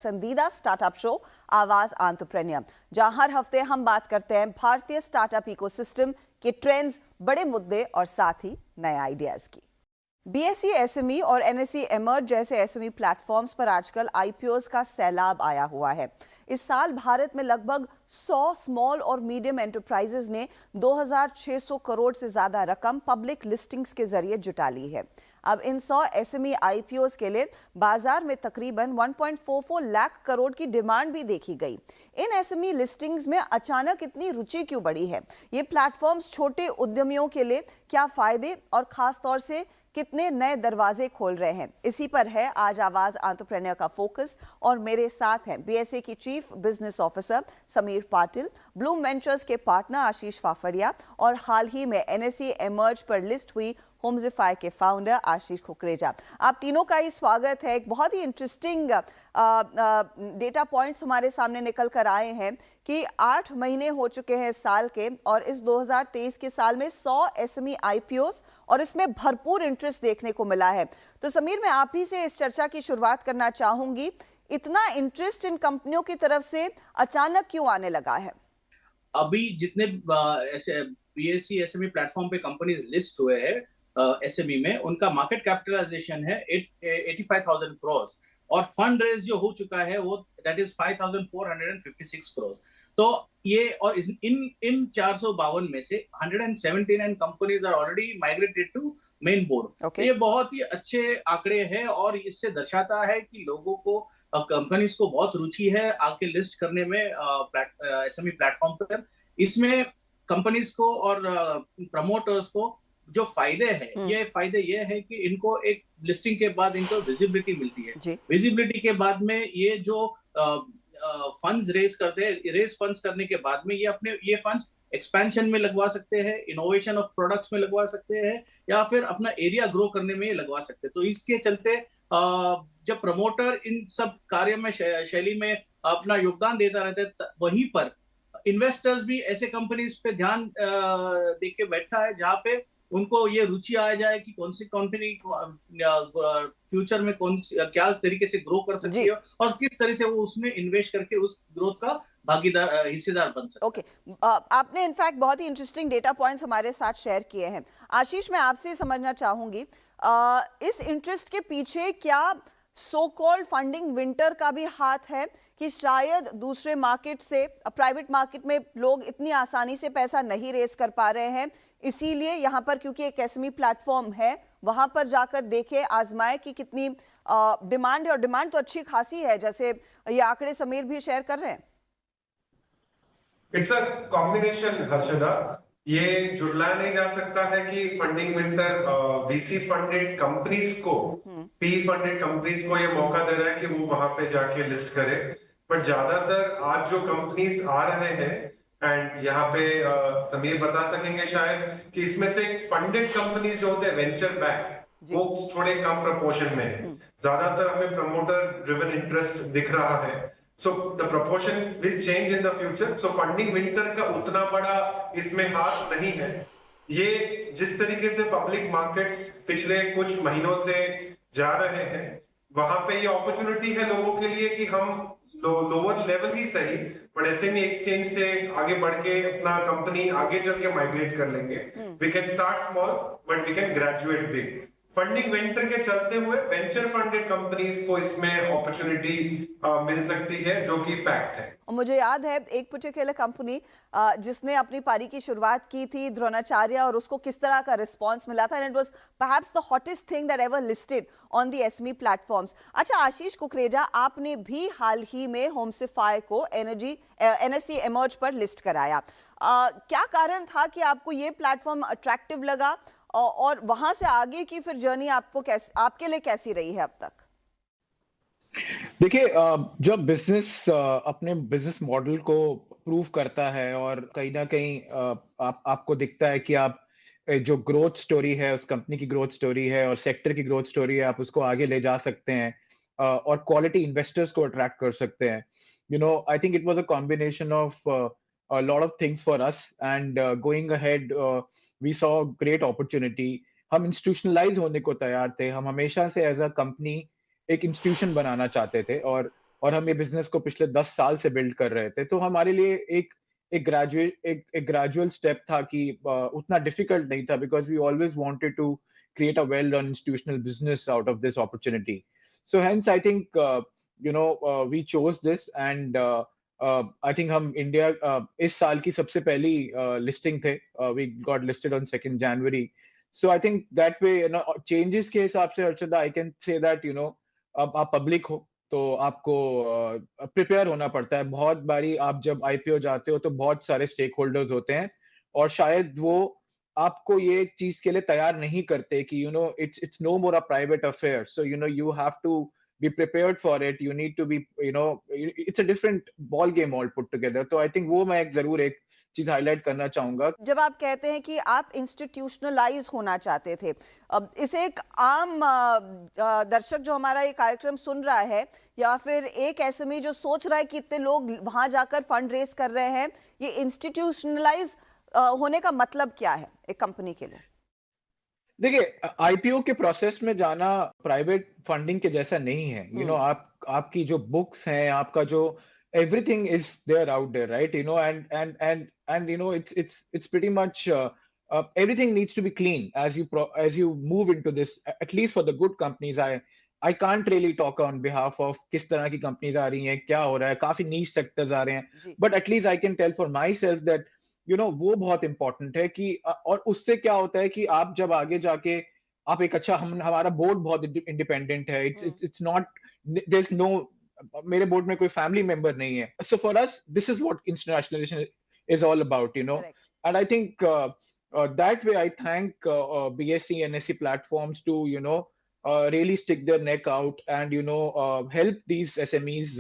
पसंदीदा startup show आवाज entrepreneur, जहां हर हफ्ते हम बात करते हैं भारतीय स्टार्टअप इकोसिस्टम के ट्रेंड्स, बड़े मुद्दे और साथ ही नए आइडियाज की। बीएसई एसएमई और एनएसई एमर्ज जैसे एसएमई प्लेटफॉर्म्स पर आजकल आईपीओज का सैलाब आया हुआ है। इस साल भारत में लगभग 100 स्मॉल और मीडियम एंटरप्राइजेज ने 2600 करोड़ से ज्यादा रकम पब्लिक लिस्टिंग्स के जरिए जुटा ली है। अब इन 100 एसएमई आईपीओज के लिए बाजार में तकरीबन 1.44 लाख करोड़ की डिमांड भी देखी गई। इन एसएमई लिस्टिंग्स में अचानक इतनी रुचि क्यों बढ़ी है? ये प्लेटफॉर्म्स छोटे उद्यमियों के लिए क्या फायदे और खास तौर से कितने नए दरवाजे खोल रहे हैं, इसी पर है आज आवाज एंटरप्रेन्योर का फोकस। और मेरे साथ हैं बीएसई की chief business officer Sameer Patil, Bloom ventures के पार्टनर आशीष फाफड़िया और हाल ही में एनएसई एमर्ज पर लिस्ट हुई होम्सिफाई के फाउंडर आशीष कुकरेजा। आप तीनों का ही स्वागत है। एक बहुत ही इंटरेस्टिंग डेटा पॉइंट्स हमारे सामने निकल कर आए हैं कि 8 महीने हो चुके हैं इस साल के, और इस 2023 के साल में 100 एसएमई आईपीओस और इसमें भरपूर इंटरेस्ट देखने को मिला है। तो समीर, मैं आप ही से इस चर्चा की शुरुआत करना चाहूंगी। इतना इंटरेस्ट इन कंपनियों की तरफ से अचानक क्यों आने लगा है? अभी जितने ऐसे बीएसई एसएमई प्लेटफॉर्म पे कंपनीज लिस्ट हुए हैं एसएमई में, उनका मार्केट कैपिटलाइजेशन है 85,000 करोड़ और फंड रेज जो हो चुका है वो दैट इज 5,456 करोड़। तो ये और इन 452 में से 179 companies are already migrated to main board. ये बहुत ही अच्छे आंकड़े हैं और इससे दर्शाता है कि लोगों को, कंपनीज को बहुत रुचि है आके लिस्ट करने में एसएमई प्लेटफॉर्म पर। इसमें कंपनीज को और प्रमोटर्स को जो फायदे हैं, ये फायदे ये है कि इनको एक लिस्टिंग के बाद इनको विजिबिलिटी मिलती है। विजिबिलिटी के बाद में ये जो फंड्स रेज फंड्स करने के बाद में ये फंड्स एक्सपेंशन में लगवा सकते हैं, इनोवेशन ऑफ प्रोडक्ट्स में लगवा सकते हैं, या फिर अपना एरिया ग्रो करने में लगवा सकते हैं। तो इसके चलते जब प्रमोटर इन सब कार्य में शैली में अपना योगदान देता रहता है, वहीं पर इन्वेस्टर्स भी ऐसे कंपनीज पे ध्यान देख के बैठता है जहां पे उनको ये रुचि आ जाए कि कौन सी कंपनी फ्यूचर में क्या तरीके से ग्रो कर सकती है और किस तरह से वो उसमें इन्वेस्ट करके उस ग्रोथ का भागीदार, हिस्सेदार बन सकता है। ओके, आपने इनफैक्ट बहुत ही इंटरेस्टिंग डेटा पॉइंट्स हमारे साथ शेयर किए हैं। आशीष, मैं आपसे समझना चाहूंगी, इस इंटरेस्ट के पीछे क्या सो कॉल्ड फंडिंग विंटर का भी हाथ है कि शायद दूसरे मार्केट से, प्राइवेट मार्केट में लोग इतनी आसानी से पैसा नहीं रेस कर पा रहे हैं, इसीलिए यहाँ पर क्योंकि एक एसएमई प्लेटफॉर्म है, वहां पर जाकर देखे, आजमाए कि कितनी डिमांड है, और डिमांड तो अच्छी खासी है, जैसे ये आंकड़े समीर भी शेयर कर रहे हैं। It's a combination Harshada. ये जुड़लाया नहीं जा सकता है कि funding winter VC funded companies को, पी फंडेड कंपनीज को ये मौका दे रहा है कि वो वहां पे जाके लिस्ट करे। बट ज्यादातर आज जो कंपनीज आ रहे हैं, एंड यहाँ पे समीर बता सकेंगे शायद कि इसमें से फंडेड कंपनीज जो होते हैं वेंचर बैक, वो थोड़े कम प्रपोर्शन में है। ज्यादातर हमें प्रमोटर ड्रिवन इंटरेस्ट दिख रहा है। So the proportion will change in the future. So funding winter का उतना बड़ा इसमें हाथ नहीं है। ये जिस तरीके से पब्लिक मार्केट्स पिछले कुछ महीनों से जा रहे हैं, वहां पे ये अपॉर्चुनिटी है लोगों के लिए कि हम लोअर लेवल ही सही, बट एसएमई एक्सचेंज से आगे बढ़ के अपना कंपनी आगे चल के माइग्रेट कर लेंगे। We can start small but we can graduate big. Funding venture के चलते हुए वेंचर फंडेड कंपनीज को इसमें अपॉर्चुनिटी मिल सकती है, जो कि फैक्ट है। मुझे याद है एक पर्टिकुलर कंपनी जिसने अपनी पारी की शुरुआत की थी, द्रोणाचार्य, और उसको किस तरह का रिस्पांस मिला था, and it was perhaps the hottest thing that ever listed on the SME platforms. अच्छा आशीष कुकरेजा, आपने भी हाल ही में होम्सिफाई को एनएसई एमर्ज पर लिस्ट कराया। क्या कारण था कि आपको ये प्लेटफॉर्म अट्रैक्टिव लगा, और वहां से आगे की फिर जर्नी आपके लिए कैसी रही है अब तक? देखिए, जब बिजनेस अपने बिजनेस मॉडल को प्रूव करता है और कहीं ना कहीं आपको दिखता है कि आप जो ग्रोथ स्टोरी है, उस कंपनी की ग्रोथ स्टोरी है और सेक्टर की ग्रोथ स्टोरी है, आप उसको आगे ले जा सकते हैं और क्वालिटी इन्वेस्टर्स को अट्रैक्ट कर सकते हैं। I think it was a combination of a lot of things for us, and going ahead we saw great opportunity. हम इंस्टीट्यूशनलाइज होने को तैयार थे। हम हमेशा से एज अ कंपनी एक इंस्टीट्यूशन बनाना चाहते थे, और और हम ये बिजनेस को पिछले 10 साल से बिल्ड कर रहे थे, तो हमारे लिए एक ग्रेजुअल स्टेप था कि उतना डिफिकल्ट नहीं था, because we always wanted to create a well-run institutional business out of this opportunity. So hence, I think we chose this, and I think हम इंडिया इस साल की सबसे पहली लिस्टिंग थे. We got listed on 2nd January. So I think that way, changes के हिसाब से Harshada, I can say that अब आप पब्लिक हो तो आपको प्रिपेयर होना पड़ता है. बहुत बारी आप जब IPO जाते हो तो बहुत सारे स्टेक होल्डर्स होते हैं, और शायद वो आपको ये चीज के लिए तैयार नहीं करते कि it's no more a private affair, so you have to be prepared for it. You need to be, it's a different ball game all put together. तो I think वो मैं जरूर एक चीज हाईलाइट करना चाहूंगा. जब आप कहते हैं कि आप इंस्टीट्यूशनलाइज होना चाहते थे, अब इसे एक आम दर्शक जो हमारा ये कार्यक्रम सुन रहा है, या फिर एक एसएमई जो सोच रहा है कि इतने लोग वहां जाकर फंड रेज कर रहे हैं, ये इंस्टीट्यूशनलाइज होने का मतलब क्या है एक कंपनी के लिए? देखिए, आईपीओ के प्रोसेस में जाना प्राइवेट फंडिंग के जैसा नहीं है. आपकी जो बुक्स हैं, आपका जो everything is there out there, right? And it's pretty much everything needs to be clean as you move into this. At least for the good companies, I can't really talk on behalf of किस तरह की companies आ रही हैं, क्या हो रहा है, काफी niche sectors आ रहे हैं. But at least I can tell for myself that वो बहुत important है कि और उससे क्या होता है कि आप जब आगे जाके आप एक अच्छा, हमारा बोर्ड बहुत इंडिपेंडेंट है. It's not, there's no, मेरे बोर्ड में कोई फैमिली मेंबर नहीं है. So for us, this is what internationalization is all about, Correct. And I think that way I thank BSE and NSE platforms to really stick their neck out and help these SMEs.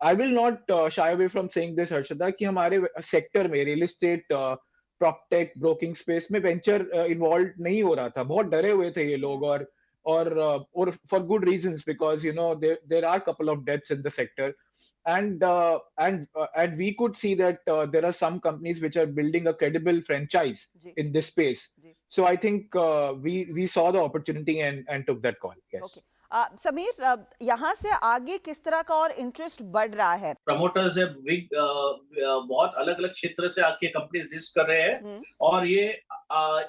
I will not shy away from saying this, Harshada, कि हमारे sector में real estate, proptech, broking space में venture involve नहीं हो रहा था. बहुत डरे हुए थे ये लोग, or for good reasons, because there are a couple of deaths in the sector, and we could see that there are some companies which are building a credible franchise in this space. So I think we saw the opportunity and took that call. Yes. Okay. Sameer, यहाँ से आगे किस तरह का और interest बढ़ रहा है? प्रमोटर्स है बहुत अलग अलग क्षेत्र से आके कंपनीज लिस्ट कर रहे हैं, और ये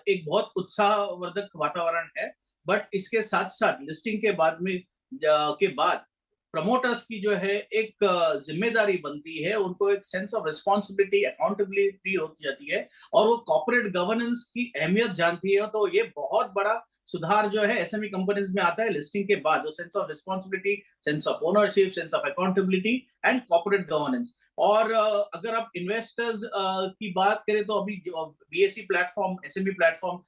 एक बहुत उत्साहवर्धक वातावरण है. बट इसके साथ साथ लिस्टिंग के बाद प्रमोटर्स की जो है एक जिम्मेदारी बनती है, उनको एक सेंस ऑफ रिस्पॉन्सिबिलिटी, अकाउंटेबिलिटी होती जाती है, और वो कॉर्पोरेट गवर्नेंस की अहमियत जानती है. तो ये बहुत बड़ा सुधार जो है एसएमई कंपनीज में आता है लिस्टिंग के बाद. Sense of responsibility, sense of ownership, sense of accountability and corporate governance. और अगर आप इन्वेस्टर्स की बात करें तो अभी बीएसई प्लेटफॉर्म, एसएमई प्लेटफॉर्म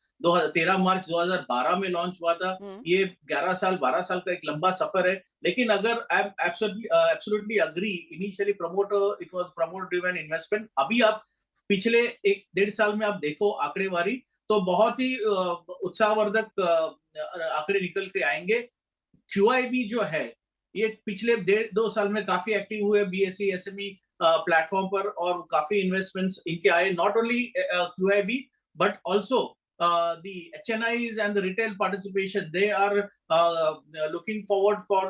13 मार्च 2012 में लॉन्च हुआ था. ये 12 साल का एक लंबा सफर है. लेकिन अगर I absolutely agree, initially it was promoter driven investment. अभी आप पिछले 1-1.5 साल में आप देखो आंकड़ेवारी, तो बहुत ही उत्साहवर्धक आंकड़े निकल के आएंगे. QIB जो है, ये पिछले 1.5-2 साल में काफी एक्टिव हुए बीएसई एसएमई प्लेटफॉर्म पर, और काफी इन्वेस्टमेंट्स इनके आए. Not only QIB but also the HNIs and the retail participation. They are looking forward for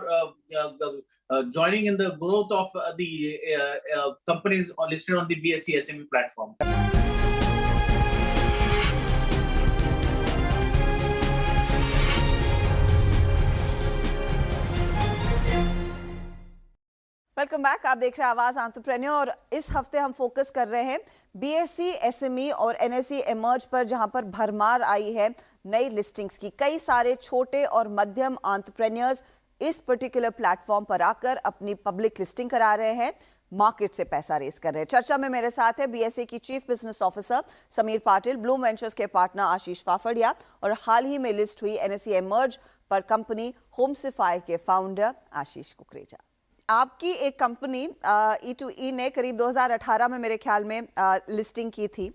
joining in the growth of the companies listed on the BSE SME platform. Welcome back. आप देख रहे हैं आवाज entrepreneur, और इस हफ्ते हम focus कर रहे हैं बीएसई एसएमई और एनएसई इमर्ज पर, जहां पर भरमार आई है नई लिस्टिंग्स की. कई सारे छोटे और मध्यम एंटरप्रेन्योर्स इस पर्टिकुलर प्लेटफॉर्म पर आकर अपनी पब्लिक लिस्टिंग करा रहे हैं, मार्केट से पैसा रेस कर रहे हैं. चर्चा में मेरे साथ है बीएसई की chief business officer Sameer Patil, Bloom ventures के पार्टनर आशीष फाफड़िया, और हाल ही में लिस्ट हुई एनएसई इमर्ज पर कंपनी होमसिफाई के फाउंडर आशीष कुकरेजा. आपकी एक कंपनी E2E ने करीब 2018 में मेरे ख्याल में लिस्टिंग की थी.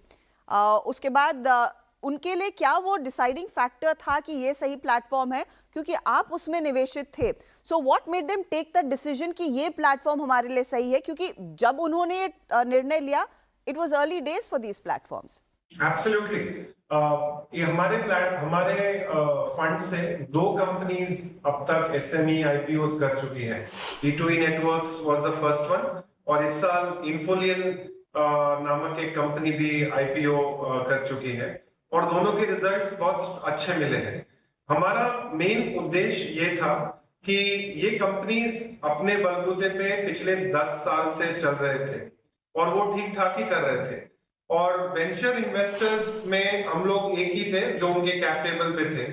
उसके बाद उनके लिए क्या वो डिसाइडिंग फैक्टर था कि ये सही प्लेटफॉर्म है, क्योंकि आप उसमें निवेशित थे? So what made them take the decision कि ये प्लेटफॉर्म हमारे लिए सही है? क्योंकि जब उन्होंने निर्णय लिया, it was early days for these platforms. Absolutely. ये हमारे फंड से 2 कंपनीज अब तक एसएमई आईपीओस कर चुकी हैं। E2E networks was the first one, और इस साल इन्फोलियन नामक एक कंपनी भी आईपीओ कर चुकी है, और दोनों के रिजल्ट्स बहुत अच्छे मिले हैं। हमारा मेन उद्देश्य ये था कि ये कंपनीज अपने बलबूते पे पिछले 10 साल से चल रहे थे और वो ठीक ठाक ही कर रहे थे, और वेंचर इन्वेस्टर्स में हम लोग एक ही थे जो उनके कैप टेबल पे थे।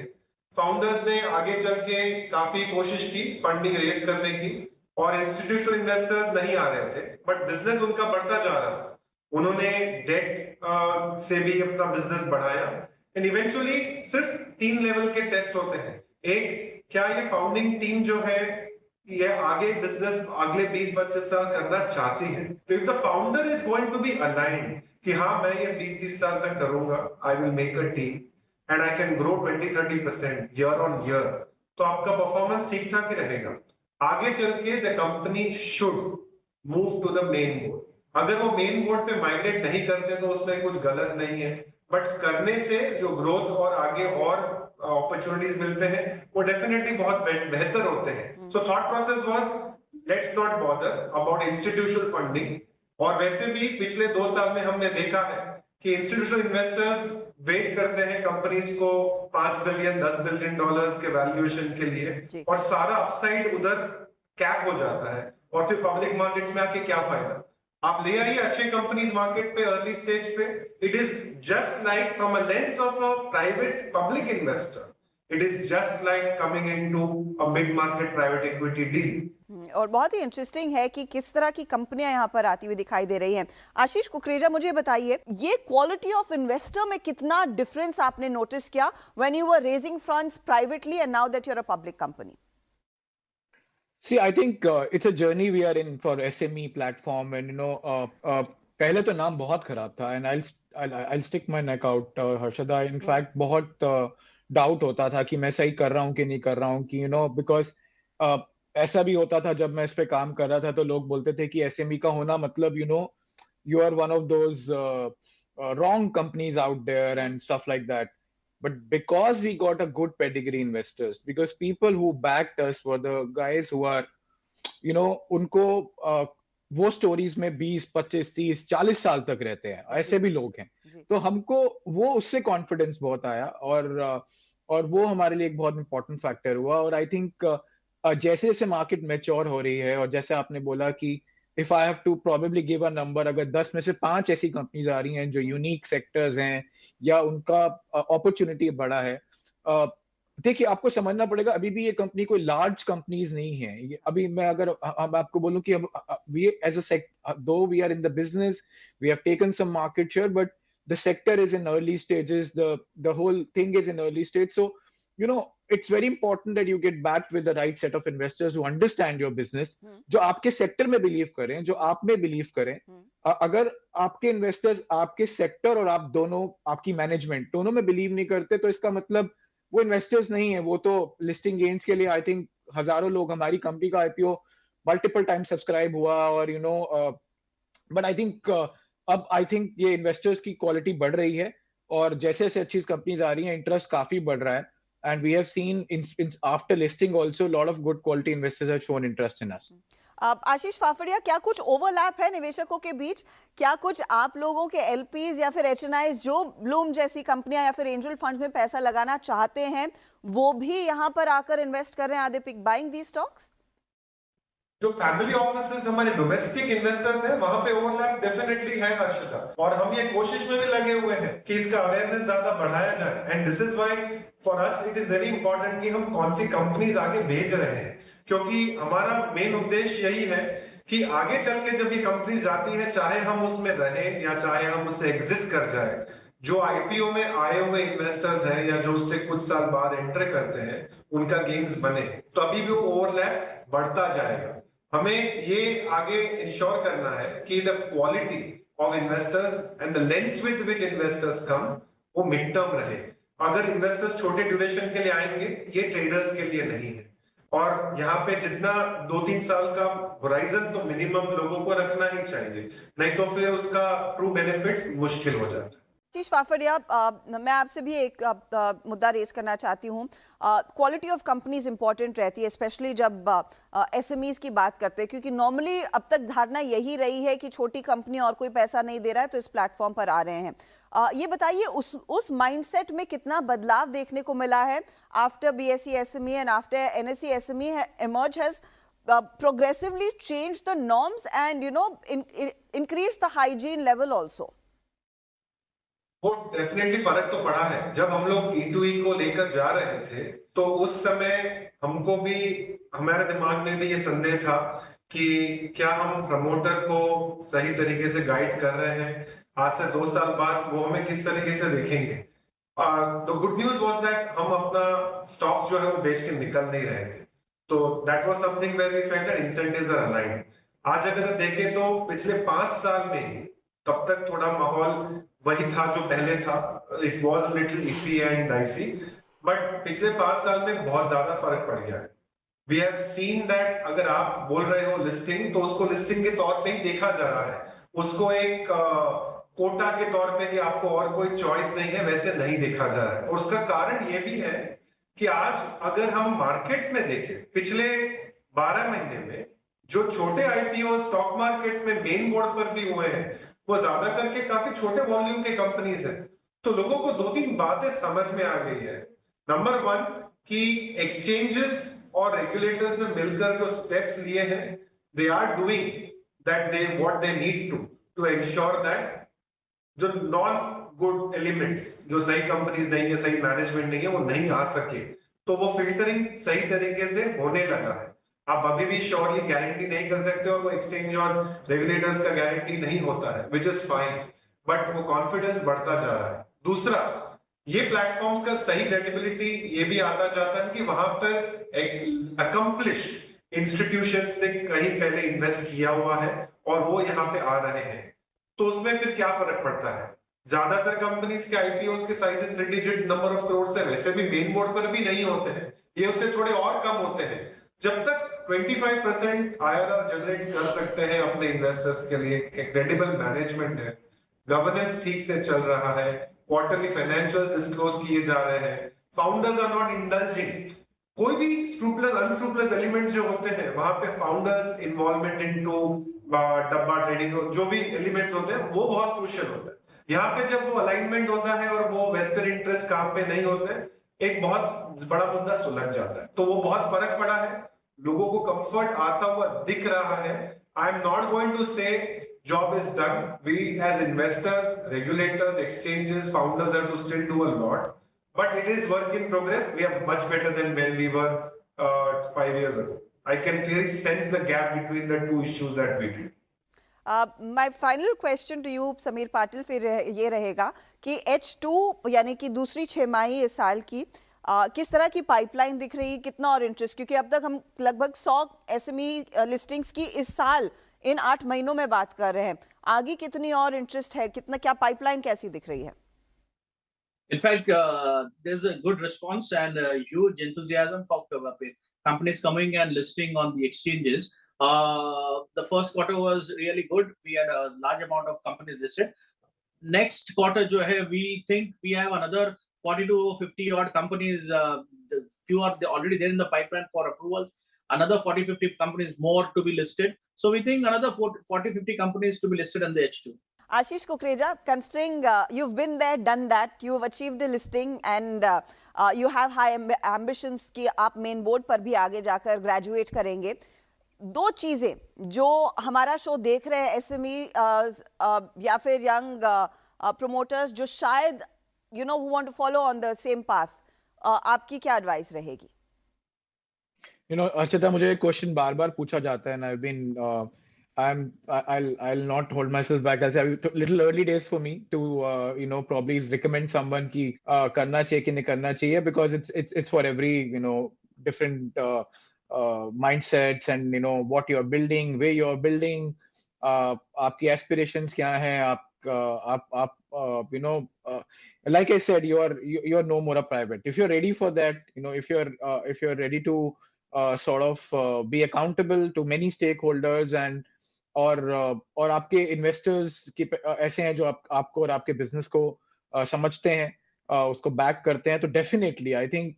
फाउंडर्स ने आगे चल के काफी कोशिश की फंडिंग रेज करने की, और इंस्टीट्यूशनल इन्वेस्टर्स नहीं आ रहे थे, बट बिजनेस उनका बढ़ता जा रहा था। उन्होंने डेट से भी अपना बिजनेस बढ़ाया, एंड इवेंचुअली सिर्फ 3 लेवल के टेस्ट होते हैं। एक, क्या ये फाउंडिंग टीम जो है ये आगे बिजनेस अगले 20-25 साल करना चाहती है। तो if the founder is going to be aligned कि हाँ मैं ये 20-30 साल तक करूंगा, I will make a team and I can grow 20-30% year on year, तो आपका परफॉर्मेंस ठीक ठाक ही रहेगा। आगे चल के the company should move to the main board. अगर वो मेन बोर्ड पे माइग्रेट नहीं करते तो उसमें कुछ गलत नहीं है, बट करने से जो ग्रोथ और आगे और अपॉर्चुनिटीज मिलते हैं वो डेफिनेटली बहुत बेहतर होते हैं। So thought process was let's not bother about institutional funding. और वैसे भी पिछले 2 साल में हमने देखा है कि इंस्टीट्यूशनल इन्वेस्टर्स वेट करते हैं कंपनीज को 5 बिलियन 10 बिलियन डॉलर्स के वैल्यूएशन के लिए, और सारा अपसाइड उधर कैप हो जाता है, और फिर पब्लिक मार्केट्स में आके क्या फायदा। आप ले आइए अच्छे कंपनीज मार्केट पे अर्ली स्टेज पे। It is just like from a lens of a private public investor, it is just like coming into a mid market private equity deal. और बहुत ही इंटरेस्टिंग है कि किस तरह की कंपनियां यहाँ पर आती हुई दिखाई दे रही हैं। आशीष कुकरेजा, मुझे बताइए ये क्वालिटी ऑफ इन्वेस्टर में कितना डिफरेंस आपने नोटिस किया when you were raising funds privately and now that you are a public company? See, I think it's a journey we are in for SME platform, and पहले तो नाम बहुत खराब था, and I'll stick my neck out, Harshada. In fact, बहुत doubt होता था कि मैं सही कर रहा हूँ कि नहीं कर रहा हूँ, कि because ऐसा भी होता था जब मैं इस पे काम कर रहा था तो लोग बोलते थे कि SME का होना मतलब you are one of those wrong companies out there and stuff like that. But because we got a good pedigree investors, because people who backed us were the guys who are, उनको वो stories में 20, 25, 30, 40 साल तक रहते हैं, ऐसे भी लोग हैं। तो हमको वो उससे कॉन्फिडेंस बहुत आया, और वो हमारे लिए एक बहुत इंपॉर्टेंट फैक्टर हुआ। और आई थिंक जैसे जैसे मार्केट मैच्योर हो रही है, और जैसे आपने बोला कि if I have to probably give a number, अगर 10 में से 5 ऐसी कंपनीज आ रही हैं जो यूनिक सेक्टर्स हैं या उनका अपॉर्चुनिटी बड़ा है, देखिए आपको समझना पड़ेगा अभी भी ये कंपनी कोई लार्ज कंपनीज नहीं है। अभी मैं अगर हम आपको बोलूं कि we as a though we are in the business, we have taken some market share, but the sector is in early stages, the whole thing is in early stage. So it's very important that you get backed with the right set of investors who understand your business, जो आपके sector में believe करें, जो आप में believe करें। अगर आपके इन्वेस्टर्स आपके सेक्टर और आप दोनों, आपकी मैनेजमेंट दोनों में बिलीव नहीं करते, तो इसका मतलब वो इन्वेस्टर्स नहीं है, वो तो लिस्टिंग गेन्स के लिए आई थिंक हजारों लोग, हमारी कंपनी का आईपीओ मल्टीपल टाइम सब्सक्राइब हुआ, और बट आई थिंक अब आई थिंक ये इन्वेस्टर्स की क्वालिटी बढ़ रही है, और जैसे जैसे अच्छी कंपनीज आ रही हैं इंटरेस्ट काफी बढ़ रहा है, and we have seen in after listing also a lot of good quality investors have shown interest in us. आशीष फाफड़िया, क्या कुछ ओवरलैप है निवेशकों के बीच? क्या कुछ आप लोगों के एलपीज या फिर एचएनआईज जो ब्लूम जैसी कंपनियां या फिर एंजल फंड्स में पैसा लगाना चाहते हैं वो भी यहां पर आकर इन्वेस्ट कर रहे हैं? Are they pick buying the stocks? जो फैमिली ऑफिसेस हमारे डोमेस्टिक इन्वेस्टर्स हैं वहां पे ओवरलैप डेफिनेटली है हर्षदा, और हम ये कोशिश में भी लगे हुए हैं कि इसका अवेयरनेस ज्यादा बढ़ाया जाए। And this is why for us it is very important कि हम कौन सी कंपनीज आगे भेज रहे हैं, क्योंकि हमारा मेन उद्देश्य यही है कि आगे चल के जब ये कंपनीज जाती है, चाहे हम उसमें रहें या चाहे हम उससे एग्जिट कर जाए, जो आईपीओ में आए हुए इन्वेस्टर्स हैं या जो उससे कुछ साल बाद एंटर करते हैं उनका गेन्स बने, तो अभी भी वो ओवरलैप बढ़ता जाएगा। हमें ये आगे इंश्योर करना है कि the quality of investors and the lens with which investors come वो मिड टर्म रहे। अगर इन्वेस्टर्स छोटे ड्यूरेशन के लिए आएंगे, ये ट्रेडर्स के लिए नहीं है, और यहाँ पे जितना 2-3 साल का होराइजन तो मिनिमम लोगों को रखना ही चाहिए, नहीं तो फिर उसका ट्रू बेनिफिट्स मुश्किल हो जाता है। आशीष फाफड़िया, मैं आपसे भी एक मुद्दा रेस करना चाहती हूँ। क्वालिटी ऑफ कंपनीज इंपॉर्टेंट रहती है, स्पेशली जब एसएमईज की बात करते हैं, क्योंकि नॉर्मली अब तक धारणा यही रही है कि छोटी कंपनी और कोई पैसा नहीं दे रहा है तो इस प्लेटफॉर्म पर आ रहे हैं। ये बताइए उस माइंडसेट में कितना बदलाव देखने को मिला है after BSE SME and after NSE SME emerge has progressively changed the norms and increased the hygiene level also. वो डेफिनेटली फर्क तो पड़ा है। जब हम लोग E2E को लेकर जा रहे थे तो उस समय हमको भी, हमारे दिमाग में भी ये संदेह था कि क्या हम प्रमोटर को सही तरीके से गाइड कर रहे हैं। आज से 2 साल बाद वो हमें किस तरीके से देखेंगे। The good news was that हम अपना स्टॉक जो है वो बेच के निकल नहीं रहे थे, तो that was something where we felt that incentives are aligned. आज अगर देखें तो पिछले 5 साल में तब तक थोड़ा माहौल वही था जो पहले था। It was little iffy and dicey, but पिछले 5 साल में बहुत ज्यादा फर्क पड़ गया है। वी हैव सीन दैट अगर आप बोल रहे हो लिस्टिंग, तो उसको लिस्टिंग के तौर पे ही देखा जा रहा है, उसको एक कोटा के तौर पे कि आपको और कोई चॉइस नहीं है वैसे नहीं देखा जा रहा है। और उसका कारण ये भी है कि आज अगर हम मार्केट्स में देखें पिछले 12 महीने में जो छोटे आईपीओ स्टॉक मार्केट्स में मेन बोर्ड पर भी हुए हैं वो ज्यादा करके काफी छोटे वॉल्यूम के कंपनीज हैं। तो लोगों को 2-3 बातें समझ में आ गई है। नंबर 1 कि एक्सचेंजेस और रेगुलेटर्स ने मिलकर जो स्टेप्स लिए हैं, they are doing that they what they need to ensure that जो नॉन गुड एलिमेंट्स, जो सही कंपनीज नहीं है, सही मैनेजमेंट नहीं है, वो नहीं आ सके। तो वो फिल्टरिंग सही तरीके से होने लगा है। आप अभी भी श्योरली गारंटी नहीं कर सकते और वो एक्सचेंज और रेगुलेटर्स का गारंटी नहीं होता है, विच इज फाइन, बट वो कॉन्फिडेंस बढ़ता जा रहा है। दूसरा, ये प्लेटफॉर्म्स का सही क्रेडिबिलिटी ये भी आता जाता है कि वहां पर एक अकम्प्लिश्ड इंस्टीट्यूशंस ने कहीं पहले इन्वेस्ट किया हुआ है और वो यहाँ पे आ रहे हैं। तो उसमें फिर क्या फर्क पड़ता है। ज्यादातर कंपनीज के आईपीओ के sizes 3 digit number of crore से वैसे भी मेन बोर्ड पर भी नहीं होते हैं, ये उससे थोड़े और कम होते हैं। जब तक 25% आईआरआर जनरेट कर सकते हैं अपने इन्वेस्टर्स के लिए, क्रेडिबल मैनेजमेंट है, गवर्नेंस ठीक से चल रहा है, क्वार्टरली फाइनेंशियल्स डिस्क्लोज किए जा रहे हैं, फाउंडर्स आर नॉट इंडल्जिंग, कोई भी स्क्रूपलेस अनस्क्रूपलेस एलिमेंट्स जो होते हैं वहां पे फाउंडर्स इन्वॉल्वमेंट इनटू डब्बा ट्रेडिंग, जो भी एलिमेंट्स होते हैं वो बहुत क्रूशियल होता है। यहाँ पे जब वो अलाइनमेंट होता है और वो वेस्टेड इंटरेस्ट काम पे नहीं होते, एक बहुत बड़ा मुद्दा सुलझ जाता है। तो वो बहुत फर्क पड़ा है, लोगों को कंफर्ट आता हुआ दिख रहा है। I am not going to say job is done. We as investors, regulators, exchanges, founders have to still do a lot, but it is work in progress. We are much better than when we were 5 years ago. I can clearly sense the gap between the two issues that we did. My final question to you, Sameer Patil, फिर ये रहेगा कि H2 यानी कि दूसरी छमाही इस साल की किस तरह की पाइपलाइन दिख रही है, कितना और इंटरेस्ट, क्योंकि अब तक हम लगभग 100 एसएमई लिस्टिंग्स की इस साल इन 8 महीनों में बात कर रहे हैं। आगे कितनी और इंटरेस्ट है, कितना, क्या पाइपलाइन कैसी दिख रही है? In fact, there's a good response and huge enthusiasm for companies coming and listing on the exchanges. The first quarter was really good. We had a large amount of companies listed. Next quarter, jo hai, we think we have another 40 to 50 odd companies. Few are already there in the pipeline for approvals. Another 40-50 companies more to be listed. So we think another 40-50 companies to be listed in the H2. Ashish Kukreja, considering you've been there, done that, you've achieved the listing and you have high ambitions कि आप main board पर भी आगे जाकर graduate करेंगे। 2 चीजें जो हमारा शो देख रहे हैं एसएमई या फिर यंग प्रमोटर्स जो शायद who want to follow on the same path, आपकी क्या एडवाइस रहेगी? अर्चिता, मुझे एक क्वेश्चन बार-बार पूछा जाता है, and I've been I'll not hold myself back. I'll say little early days for me to probably recommend someone कि करना चाहिए कि नहीं करना चाहिए, because it's for every different mindsets and what you're building, where you're building, आपकी aspirations क्या हैं, आप like I said, you're no more a private. If you're ready for that, if you're ready to sort of be accountable to many stakeholders and और आपके investors की ऐसे हैं जो आपको और आपके बिजनेस को समझते हैं, उसको बैक करते हैं, तो definitely I think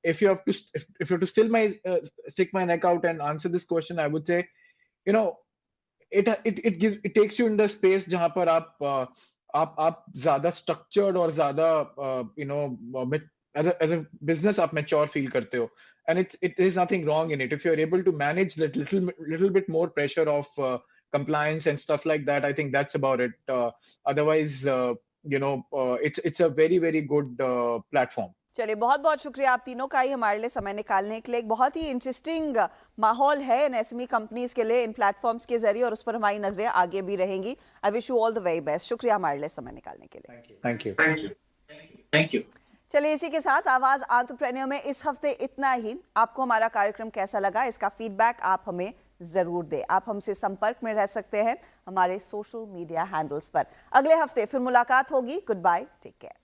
if you have to if you have to stick my neck out and answer this question, I would say, you know, it takes you in the space जहां पर आप ज्यादा structured और ज्यादा you know as a business आप mature feel करते हो, and it is nothing wrong in it if you're able to manage that little bit more pressure of compliance and stuff like that. I think that's about it. Otherwise, it's a very very good platform. चलिए, बहुत बहुत शुक्रिया आप तीनों का ही हमारे लिए समय निकालने के लिए। एक बहुत ही इंटरेस्टिंग माहौल है इन एसएमई कंपनीज के लिए इन प्लेटफॉर्म्स के जरिए, और उस पर हमारी नजरें आगे भी रहेंगी। I wish you all the very best. शुक्रिया हमारे लिए समय निकालने के लिए। Thank you. चलिए, इसी के साथ आवाज एंटरप्रेन्योर में इस हफ्ते इतना ही। आपको हमारा कार्यक्रम कैसा लगा, इसका फीडबैक आप हमें जरूर दें। आप हमसे संपर्क में रह सकते हैं हमारे सोशल मीडिया हैंडल्स पर। अगले हफ्ते फिर मुलाकात होगी। Goodbye, take care.